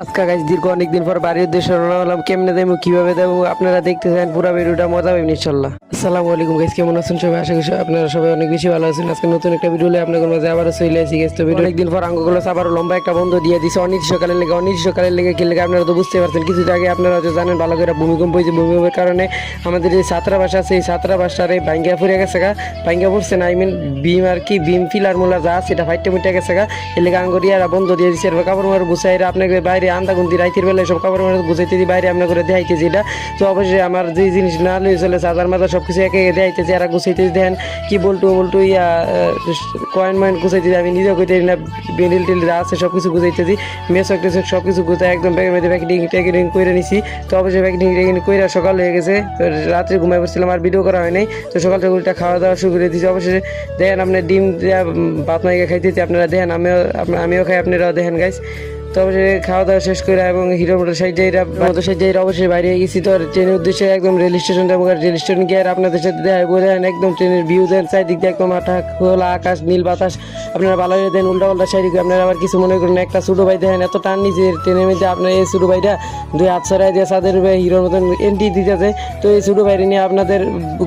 আজকে গাইজ দীর্ঘ অনেকদিন পর বাড়ির উদ্দেশ্যে রওনা হলাম। কেমনে দেবো কিভাবে দেবো আপনারা দেখতে চান পুরো ভিডিওটা, মজা পাবেন ইনশাল্লাহ। আসসালামু আলাইকুম গাইজ, কেমন আছেন সবাই? আশা করি আপনারা সবাই অনেক বেশি ভালো আছেন। আজকে নতুন একটা ভিডিও নিয়ে আপনাদের মাঝে আবারও চলে আসি গাইজ। তো ভিডিও অনেকদিন পর আঙ্গুগুলো আবারও লম্বা একটা বন্ধ দিয়ে দিছে অনির্দিষ্টকালের লেগে কি লেগে আপনারা তো বুঝতে পারছেন। কিছুটা আগে আপনারা হয়তো জানেন ভালো করে ভূমিকম্প হয়েছে। ভূমিকম্পের কারণে আমাদের যে ছাত্রাবাস আছে এই ছাত্রাবাসটারে ভাঙ্গিয়া ফুরে গেছে গা। ভাঙ্গিয়া পড়ছে না, বিম আর কি বিম ফিলার মূলা যা সেটা ফাইটে মুটে গেছে গা। এর লেগে আঙ্গুরিয়ারা বন্ধ দিয়ে দিচ্ছে। এরপর কাপড় মার গুছাইরা আপনাকে বাইরে আন্দাগুন্দি রাইতের বেলায় সব কাপড় মার গুছাইতে দিই বাইরে আপনার করে দেখাইতেছি। এটা তো অবশ্যই আমার যে জিনিস না লয়ে চলে চার্জার মাথা সব কিছু একে একে দেখাইতেছে। এরা গুছাইতে দেখেন কি বলটু ইয়া কয়েন মাইন গুছাইতেছি। আমি নিজেও কইতে না, বেন্ডিল টিল যা আছে সব কিছু গুছাইতেছি। মেসক টেসক সব কিছু গুছাই একদম ব্যাগের মধ্যে প্যাকেটিং করে নিছি। তো অবশ্যই প্যাকেটিং করে সকাল হয়ে গেছে। তো রাত্রে ঘুমাই পড়ছিলাম, আর ভিডিও করা হয় নাই। তো সকাল থেকে উল্টা খাওয়া দাওয়া শুরু করে দিয়েছি। অবশ্যই দেখেন আপনার ডিম ভাত মাইকে খাইতেছি, আপনারা দেখেন, আমিও খাই, আপনারাও দেখেন গাইস। তো অবশ্যই খাওয়া দাওয়া শেষ করে এবং হিরো মোটর সাইড অবশ্যই বাইরে গেছি। তো ট্রেনের উদ্দেশ্যে একদম রেল স্টেশন এবং রেল স্টেশন গিয়ে আর আপনাদের সাথে দেখা বোঝেন একদম ট্রেনের ভিউ দেন, চারিদিক দিয়ে একদম খোলা আকাশ, নীল বাতাস আপনারা ভালো হয়ে দেন। উল্টা পাল্টা সাইড আপনারা আবার কিছু মনে করেন। একটা ছোটো ভাই দেখেন এত টান নিচে ট্রেনের মধ্যে, আপনার এই ছোটো ভাইটা দুই হাত ছড়াই দিয়ে চাঁদের হিরোর মতন এন্ট্রি দিতেছে। তো এই ছোটো ভাইরে নিয়ে আপনাদের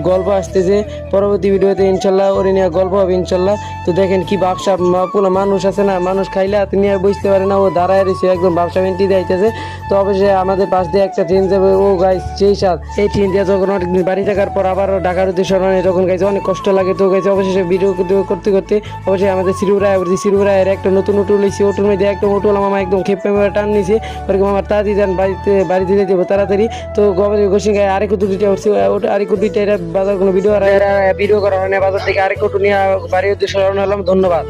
গল্প আসতেছে পরবর্তী ভিডিওতে ইনশাল্লাহ, ওরে নিয়ে গল্প হবে ইনশাল্লাহ। তো দেখেন কি ব্যবসা পুরো মানুষ আছে না, মানুষ খাইলে নিয়ে আর বুঝতে পারে না, ও দাঁড়ায় রয়েছে একদম ব্যবসা মেন্টি দিতেছে। তো অবশ্যই আমাদের পাশ দিয়ে একটা ট্রেন যাবে, ও গাইস সেই সাথ এই ট্রেন দিয়ে যখন অনেক বাড়ি থাকার পর আবার ঢাকার উদ্দেশ্যে রওনা তখন গাইছে অনেক কষ্ট লাগে। তো গাইছে অবশ্যই ভিডিও করতে করতে অবশ্যই আমাদের শ্রীপুরায় একটা নতুন অটো লইছি। অটোর মধ্যে একদম অটোলা মামা একদম খেপে টান নিয়েছে। ওরকম আমার তাড়াতাড়ি যান বাড়িতে যেতে হবে তাড়াতাড়ি। তো গোসিন গায়ে আরেক দুইটা উঠছে, আরেক দুইটা এটা বাজার কোনো ভিডিও করা হয় না, বাজার থেকে আরেক অটো নিয়ে বাড়ির উদ্দেশ্যে রওনা হলাম। ধন্যবাদ।